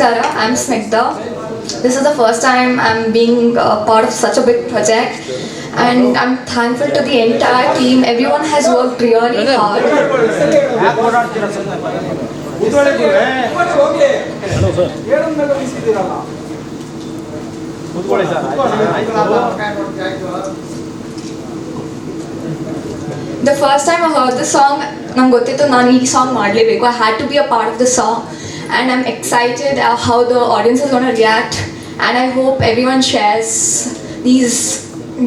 Namaskara, I'm Snigdha. This is the first time I'm being part of such a big project, and I'm thankful to the entire team. Everyone has worked really hard. The first time I heard the song, nange gottittu ನಾನು ಈ song ಮಾಡಲೇಬೇಕು. I had to be a part of the song, and I'm excited how the audience is going to react, and I hope everyone shares these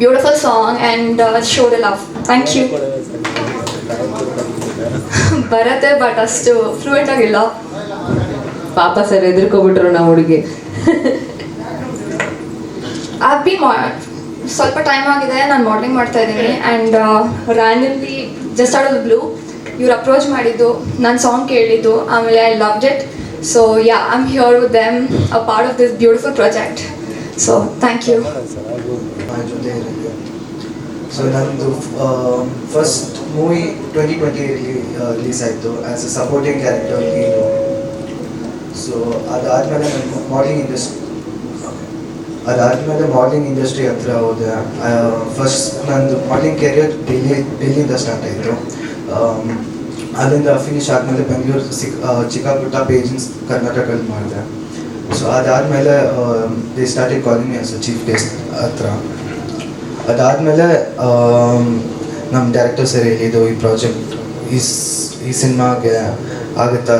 beautiful song and show the love. Thank you. ಬರತ್ತೆ but ಅಷ್ಟು fluent ಆಗಿಲ್ಲ. ಪಾಪ sir ಎದುರ್ಕೊಬಿಟ್ರು ನಾವು ಹುಡುಗಿ. I've been ಸ್ವಲ್ಪ time ಆಗಿದೆ ನಾನು modeling ಮಾಡ್ತಾ ಇದ್ದೀನಿ, and randomly just out of the blue ಇವ್ರು ಅಪ್ರೋಚ್ ಮಾಡಿದ್ದು, ನನ್ನ ಸಾಂಗ್ ಕೇಳಿದ್ದು, ಆಮೇಲೆ I loved it. So yeah, I am here with them, a part of this beautiful project. So thank you. So ನಂದು ಫಸ್ಟ್ ಮೂವಿ 2020 ರಿಲೀಸ್ ಆಯಿತು as a supporting character hero. So ಅದಾದಮೇಲೆ ನಾನು modelling industry ಹತ್ರ ಹೋದೆ. First ನಂದು modelling career ಡೆಲ್ಲಿಯಿಂದ start ಆಯಿತು. ಅಲ್ಲಿಂದ finish ಆದಮೇಲೆ ಬೆಂಗಳೂರು ಚಿಕ್ಕ ಪುಟ್ಟ ಪೇಜನ್ಸ್ ಕರ್ನಾಟಕದಲ್ಲಿ ಮಾಡಿದೆ. ಸೊ ಅದಾದಮೇಲೆ they started calling as a chief guest ಹತ್ರ. ಅದಾದಮೇಲೆ ನಮ್ಮ ಡೈರೆಕ್ಟರ್ ಸರ್ ಹೇಳಿದ್ದು ಈ ಪ್ರಾಜೆಕ್ಟ್ ಈ ಸಿನಿಮಾಗೆ ಆಗುತ್ತಾ,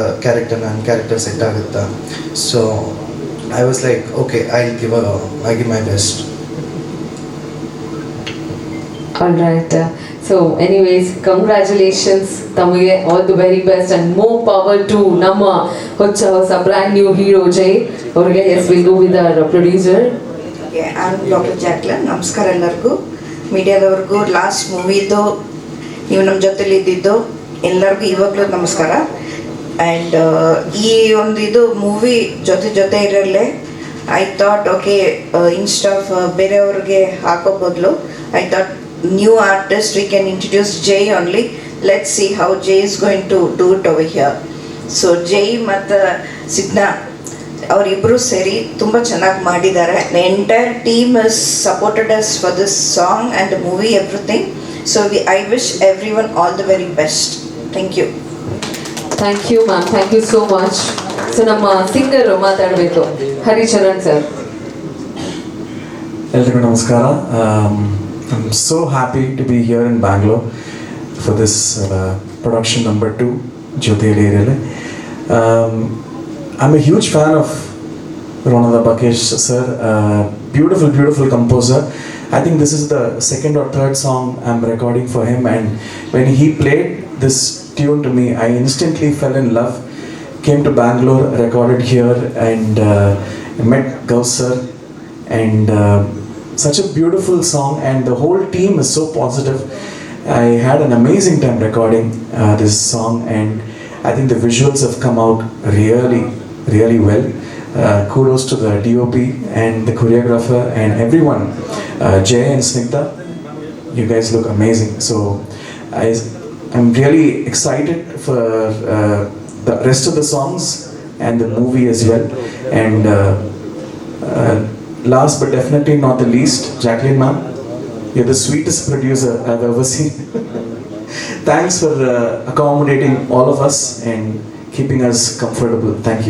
ನನ್ನ ಕ್ಯಾರೆಕ್ಟರ್ ಸೆಟ್ ಆಗುತ್ತಾ. So I was like, okay, I give my best. All right. So anyways, congratulations. Tamage all the very best and more power to Namma Hocha Hosa brand new hero Jay. Orge, yes, we'll go with our producer. Okay, I'm Dr. Jacqueline. ನಮಸ್ಕಾರ ಎಲ್ಲರಿಗೂ, ಮೀಡಿಯಾದವ್ರಿಗೂ. Last ಮೂವಿದು ನೀವು ನಮ್ಮ ಜೊತೆಲಿ ಇದ್ದಿದ್ದು ಎಲ್ಲರಿಗೂ ಇವಾಗಲೂ ನಮಸ್ಕಾರ. And ಈ ಒಂದು ಇದು ಮೂವಿ ಜೊತೆ ಇರಲ್ಲೇ I thought okay, instead of ಬೇರೆಯವ್ರಿಗೆ ಹಾಕೋ ಬದಲು I thought new artist we can introduce Jai only. Let's see how Jai is going to do it over here. So Jai ಮತ್ತು ಸಿದ್ನಾ ಅವರಿಬ್ಬರು ಸೇರಿ ತುಂಬ ಚೆನ್ನಾಗಿ ಮಾಡಿದ್ದಾರೆ. The entire team is supported us for this song and the movie everything. So I wish everyone all the very best. Thank you. Thank you ma'am, thank you so much. So ನಮ್ಮ singer ಮಾತಾಡಬೇಕು, Haricharan sir. ಎಲ್ರಿಗೂ ನಮಸ್ಕಾರ. I'm so happy to be here in Bangalore for this production number 2, Jyotiyali Eriyale. I'm a huge fan of Ronada Bakesh sir, beautiful composer. I think this is the second or third song I'm recording for him, and when he played this tune to me, I instantly fell in love. Came to Bangalore, recorded here, and met Gaus sir, and such a beautiful song, and the whole team is so positive. I had an amazing time recording this song, and I think the visuals have come out really well. Kudos to the DOP and the choreographer and everyone. Jay and Snigdha, you guys look amazing. So I'm really excited for the rest of the songs and the movie as well. And last but definitely not the least, Jacqueline ma'am, you're the sweetest producer I've ever seen. Thanks for accommodating all of us and keeping us comfortable. Thank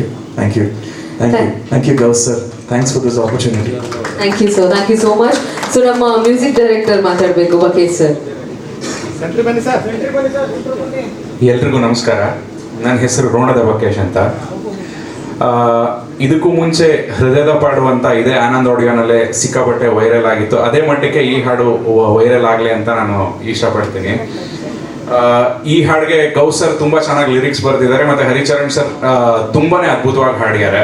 you Gaus sir. Thanks for this opportunity. Thank you sir, thank you so much. So ನಮ್ಮ music director ಮಾತಾಡಬೇಕು, ಬಕೇಶ್ sir. ಎಲ್ರಿಗೂ ನಮಸ್ಕಾರ. ನನ್ನ ಹೆಸರು ರೋಣದ ಬಕೇಶ್ ಅಂತ. ಇದಕ್ಕೂ ಮುಂಚೆ ಹೃದಯದ ಪಾಡು ಅಂತ ಇದೇ ಆನಂದ್ ಆಡಿಯೋನಲ್ಲೇ ಸಿಕ್ಕಾಪಟ್ಟೆ ವೈರಲ್ ಆಗಿತ್ತು. ಅದೇ ಮಟ್ಟಕ್ಕೆ ಈ ಹಾಡು ವೈರಲ್ ಆಗಲಿ ಅಂತ ನಾನು ಇಷ್ಟಪಡ್ತೀನಿ. ಈ ಹಾಡಿಗೆ ಗೌಸ್ ಸರ್ ತುಂಬ ಚೆನ್ನಾಗಿ ಲಿರಿಕ್ಸ್ ಬರೆದಿದ್ದಾರೆ, ಮತ್ತು ಹರಿಚರಣ್ ಸರ್ ತುಂಬಾ ಅದ್ಭುತವಾಗಿ ಹಾಡಿದ್ದಾರೆ.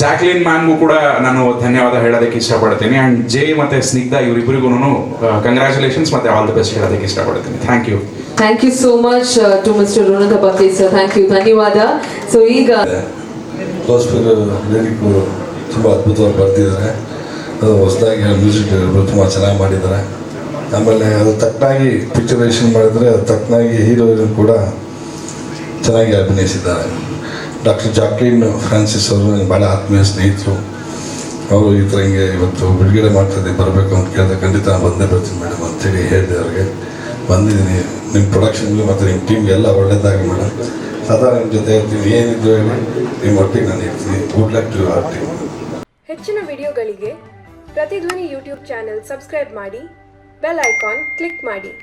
ಜಾಕ್ಲಿನ್ ಮ್ಯಾನ್ಗೂ ಕೂಡ ನಾನು ಧನ್ಯವಾದ ಹೇಳೋದಕ್ಕೆ ಇಷ್ಟಪಡ್ತೀನಿ. ಆ್ಯಂಡ್ ಜೇ ಮತ್ತು ಸ್ನಿಗ್ಧಾ ಇವರಿಬ್ಬರಿಗೂ ಕಂಗ್ರ್ಯಾಚುಲೇಷನ್ಸ್ ಮತ್ತು ಆಲ್ ದಿ ಬೆಸ್ಟ್ ಹೇಳೋದಕ್ಕೆ ಇಷ್ಟಪಡ್ತೀನಿ. Thank you so much to mister Ronada Bakkesh sir. Thank you, ಧನ್ಯವಾದ. ಸೊ ಈಗ ಲಿರಿಕ್ ತುಂಬ ಅದ್ಭುತವಾಗಿ ಬರ್ತಿದ್ದಾರೆ. ಹೊಸದಾಗಿ ಮ್ಯೂಸಿಕ್ ತುಂಬ ಚೆನ್ನಾಗಿ ಮಾಡಿದ್ದಾರೆ. ಆಮೇಲೆ ಅದು ತಕ್ಕನಾಗಿ ಪಿಕ್ಚರೈಸೇಷನ್ ಮಾಡಿದರೆ ಅದು ತಕ್ಕನಾಗಿ ಹೀರೋಯಿನ್ ಕೂಡ ಚೆನ್ನಾಗಿ ಅಭಿನಯಿಸಿದ್ದಾರೆ. ಡಾಕ್ಟರ್ ಜಾಕ್ಲಿನ್ ಫ್ರಾನ್ಸಿಸ್ ಅವರು ನನಗೆ ಭಾಳ ಆತ್ಮೀಯ ಸ್ನೇಹಿತರು. ಅವರು ಈ ಥರ ಹಿಂಗೆ ಇವತ್ತು ಬಿಡುಗಡೆ ಮಾಡ್ತಿದ್ದೆ ಬರಬೇಕು ಅಂತ ಕೇಳಿದೆ. ಖಂಡಿತ ನಾನು ಬಂದೇ ಬರ್ತೀನಿ ಮೇಡಮ್ ಅಂತೇಳಿ ಹೇಳಿದೆ ಅವ್ರಿಗೆ. ಬಂದಿದ್ದೀನಿ. ನಿಮ್ಮ ಪ್ರೊಡಕ್ಷನ್ಗೆ ಮತ್ತು ನಿಮ್ಮ ಟೀಮ್ಗೆ ಎಲ್ಲ ಒಳ್ಳೇದಾಗಿ ಮೇಡಮ್. ಸದಾ ನಿಮ್ಮ ಜೊತೆ ಇರ್ತೀನಿ. ಏನಿದ್ದು ಹೇಳಿ ನಿಮ್ಮ ಒಟ್ಟಿಗೆ ನಾನು ಇರ್ತೀನಿ. Good luck to your team. ಹೆಚ್ಚಿನ ವಿಡಿಯೋಗಳಿಗೆ ಪ್ರತಿಧ್ವನಿ ಯೂಟ್ಯೂಬ್ ಚಾನೆಲ್ ಸಬ್ಸ್ಕ್ರೈಬ್ ಮಾಡಿ, ಬೆಲ್ ಐಕಾನ್ ಕ್ಲಿಕ್ ಮಾಡಿ.